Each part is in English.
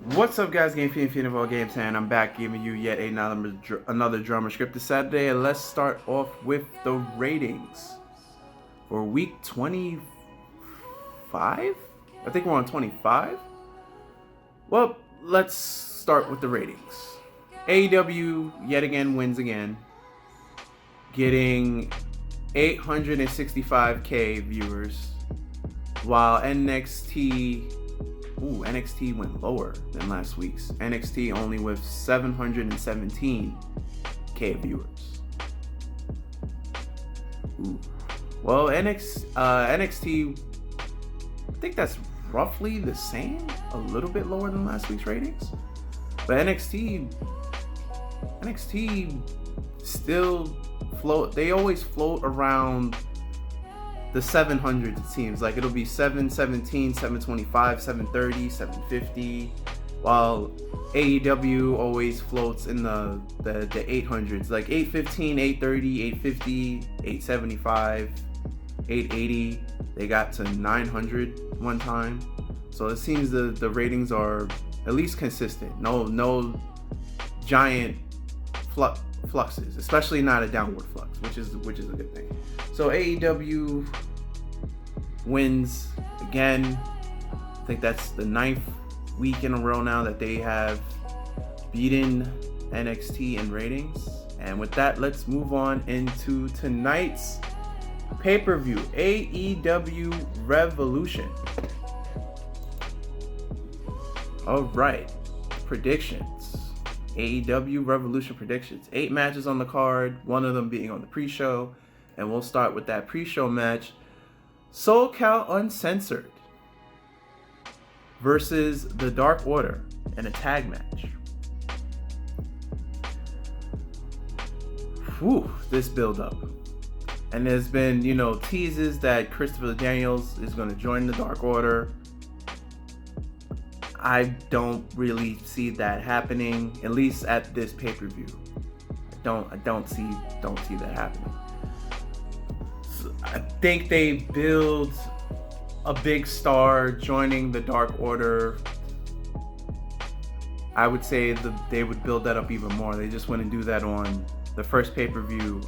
What's up, guys? Game Fiend of all games, and I'm back giving you yet another drama scripted Saturday. And let's start off with the ratings for week 25. I think we're on 25. Well, let's start with the ratings. AEW yet again wins again, getting 865k viewers, while NXT went lower than last week's. NXT only with 717k viewers. Well, NXT, I think that's roughly the same, a little bit lower than last week's ratings. But NXT still float. They always float around the 700s. It seems like it'll be 717, 725, 730, 750, while AEW always floats in the 800s, like 815, 830, 850, 875, 880. They got to 900 one time. So it seems the ratings are at least consistent. No giant fluxes, especially not a downward flux, which is a good thing. So AEW wins again. I think that's the 9th week in a row now that they have beaten NXT in ratings. And with that, let's move on into tonight's pay-per-view, AEW Revolution. All right, predictions. AEW Revolution predictions. 8 matches on the card, one of them being on the pre-show. And we'll start with that pre-show match. SoCal Uncensored versus the Dark Order in a tag match. Whew, this build-up. And there's been, teases that Christopher Daniels is going to join the Dark Order. I don't really see that happening, at least at this pay-per-view. I don't see that happening. So I think they build a big star joining the Dark Order. I would say they would build that up even more. They just wouldn't do that on the first pay-per-view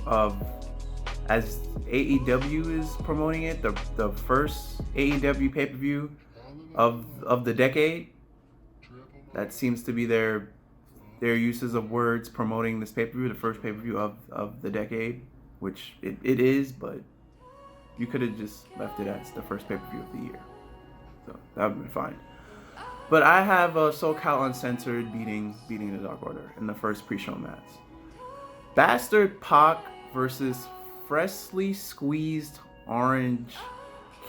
as AEW is promoting it, the first AEW pay-per-view of the decade. That seems to be their uses of words promoting this pay-per-view, the first pay-per-view of the decade, which it is, but you could have just left it as the first pay-per-view of the year. So that would have been fine. But I have SoCal Uncensored beating the Dark Order in the first pre-show match. Bastard Pac versus freshly squeezed Orange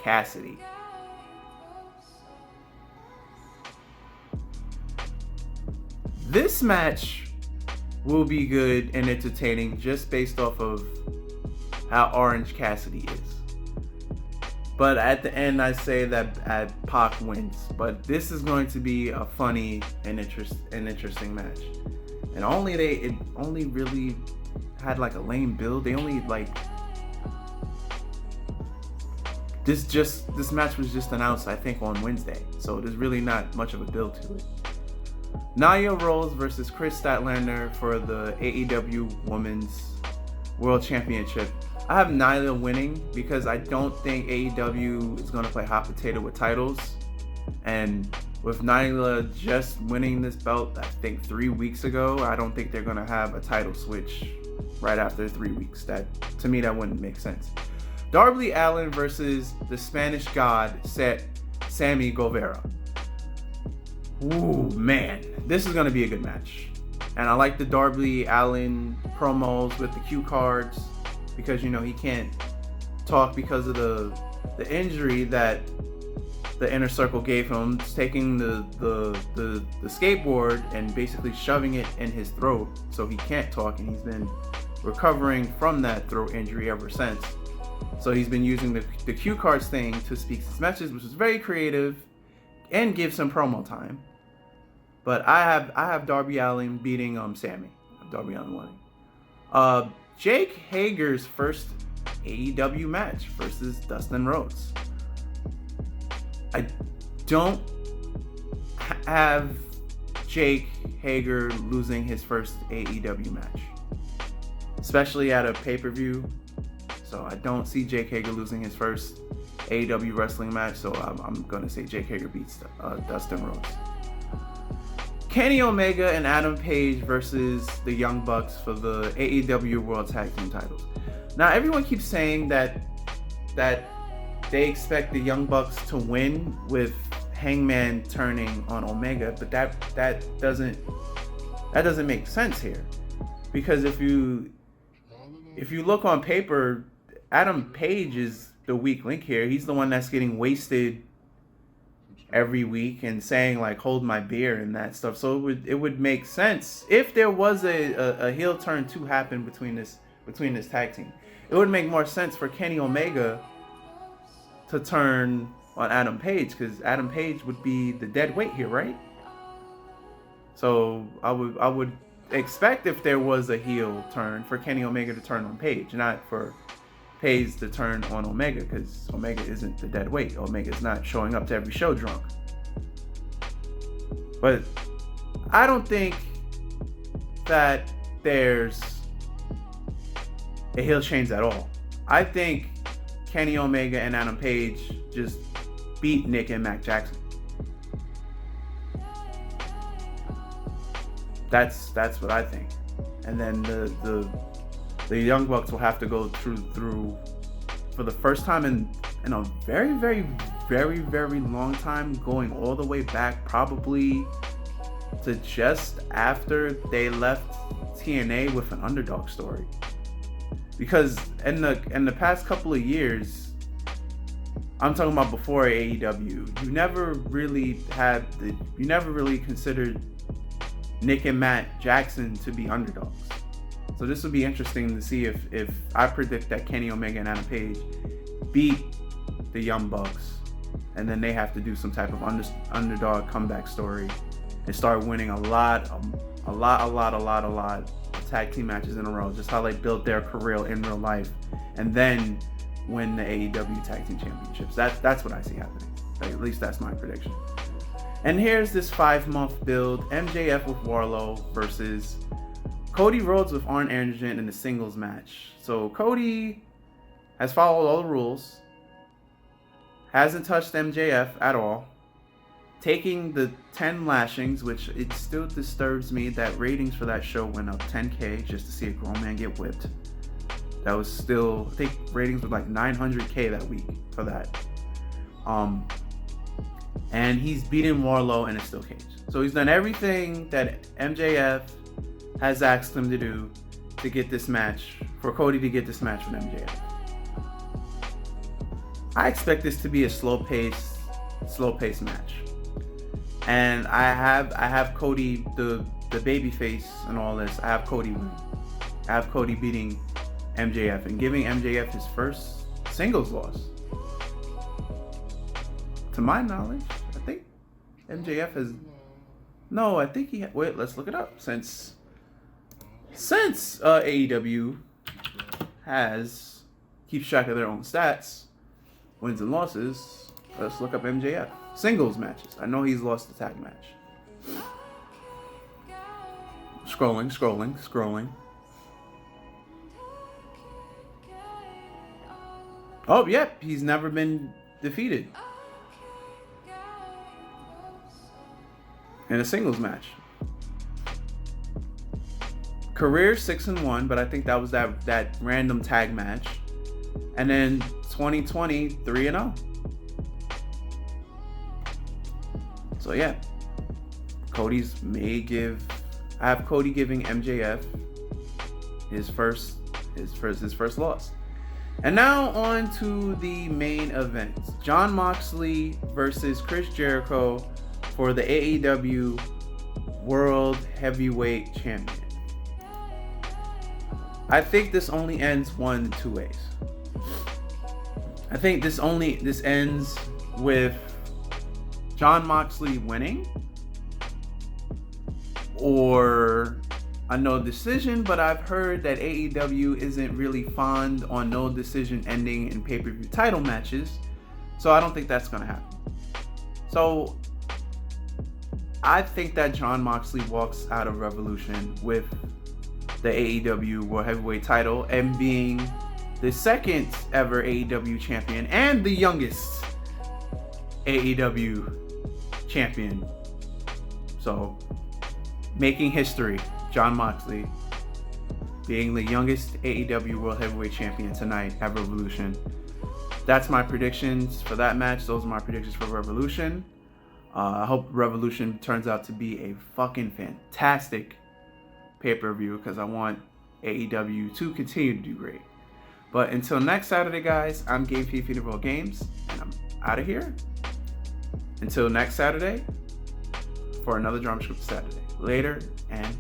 Cassidy. This match will be good and entertaining just based off of how Orange Cassidy is. But at the end, I say that Pac wins. But this is going to be a funny and interesting match. And it only really had like a lame build. They only this match was just announced, I think, on Wednesday. So there's really not much of a build to it. Nia Rose versus Chris Statlander for the AEW Women's World Championship. I have Nyla winning because I don't think AEW is going to play hot potato with titles. And with Nyla just winning this belt, I think 3 weeks ago, I don't think they're going to have a title switch right after 3 weeks. To me, that wouldn't make sense. Darby Allin versus the Spanish God, Sammy Guevara. Ooh, man, this is going to be a good match. And I like the Darby Allin promos with the cue cards because, he can't talk because of the injury that the Inner Circle gave him, taking the skateboard and basically shoving it in his throat so he can't talk, and he's been recovering from that throat injury ever since. So he's been using the cue cards thing to speak his message, which is very creative and gives him promo time. But I have Darby Allin beating Sammy. Darby Allin winning. Jake Hager's first AEW match versus Dustin Rhodes. I don't have Jake Hager losing his first AEW match, especially at a pay-per-view. So I don't see Jake Hager losing his first AEW wrestling match. So I'm going to say Jake Hager beats Dustin Rhodes. Kenny Omega and Adam Page versus the Young Bucks for the AEW World Tag Team titles. Now everyone keeps saying that they expect the Young Bucks to win with Hangman turning on Omega, but that doesn't make sense here, because if you look on paper, Adam Page is the weak link here. He's the one that's getting wasted every week and saying like "hold my beer" and that stuff. So it would make sense if there was a heel turn to happen between this tag team. It would make more sense for Kenny Omega to turn on Adam Page, because Adam Page would be the dead weight here, right? So I would expect, if there was a heel turn, for Kenny Omega to turn on Page, not for Page to turn on Omega, because Omega isn't the dead weight. Omega is not showing up to every show drunk. But I don't think that there's a heel change at all. I think Kenny Omega and Adam Page just beat Nick and Mac Jackson. That's what I think. And then the Young Bucks will have to go through for the first time in a very, very, very, very long time, going all the way back probably to just after they left TNA with an underdog story. Because in the past couple of years, I'm talking about before AEW, you never really considered Nick and Matt Jackson to be underdogs. So this would be interesting to see if I predict that Kenny Omega and Adam Page beat the Young Bucks, and then they have to do some type of underdog comeback story and start winning a lot of tag team matches in a row, just how they built their career in real life, and then win the AEW Tag Team Championships. That's what I see happening. At least that's my prediction. And here's this 5-month build: MJF with Warlow versus Cody Rhodes with Arn Anderson in the singles match. So Cody has followed all the rules, hasn't touched MJF at all, taking the 10 lashings, which it still disturbs me that ratings for that show went up 10K just to see a grown man get whipped. That was still, I think ratings were like 900K that week for that. And he's beaten Warlow in a steel cage. So he's done everything that MJF has asked him to do to get this match, for Cody to get this match with MJF. I expect this to be a slow pace match. And I have Cody, the babyface and all this. I have Cody win. I have Cody beating MJF and giving MJF his first singles loss. To my knowledge, I think MJF has. No, I think he. Wait, let's look it up. Since AEW keeps track of their own stats, wins and losses. Let's look up MJF singles matches. I know he's lost the tag match. Scrolling. Oh, yep, he's never been defeated in a singles match. Career 6-1, but I think that was that random tag match. And then 2020 3-0. So yeah, I have Cody giving MJF his first loss. And now on to the main event: Jon Moxley versus Chris Jericho for the AEW World Heavyweight Champion. I think this only ends one of two ways. I think this ends with Jon Moxley winning, or a no decision, but I've heard that AEW isn't really fond on no decision ending in pay-per-view title matches, so I don't think that's going to happen. So I think that Jon Moxley walks out of Revolution with the AEW World Heavyweight title and being the second ever AEW champion and the youngest AEW champion. So, making history, Jon Moxley being the youngest AEW World Heavyweight Champion tonight at Revolution. That's my predictions for that match. Those are my predictions for Revolution. I hope Revolution turns out to be a fucking fantastic pay-per-view because I want AEW to continue to do great. But until next Saturday, guys, I'm Gabe Fifi of World Games, and I'm out of here. Until next Saturday for another Drama Script Saturday. Later and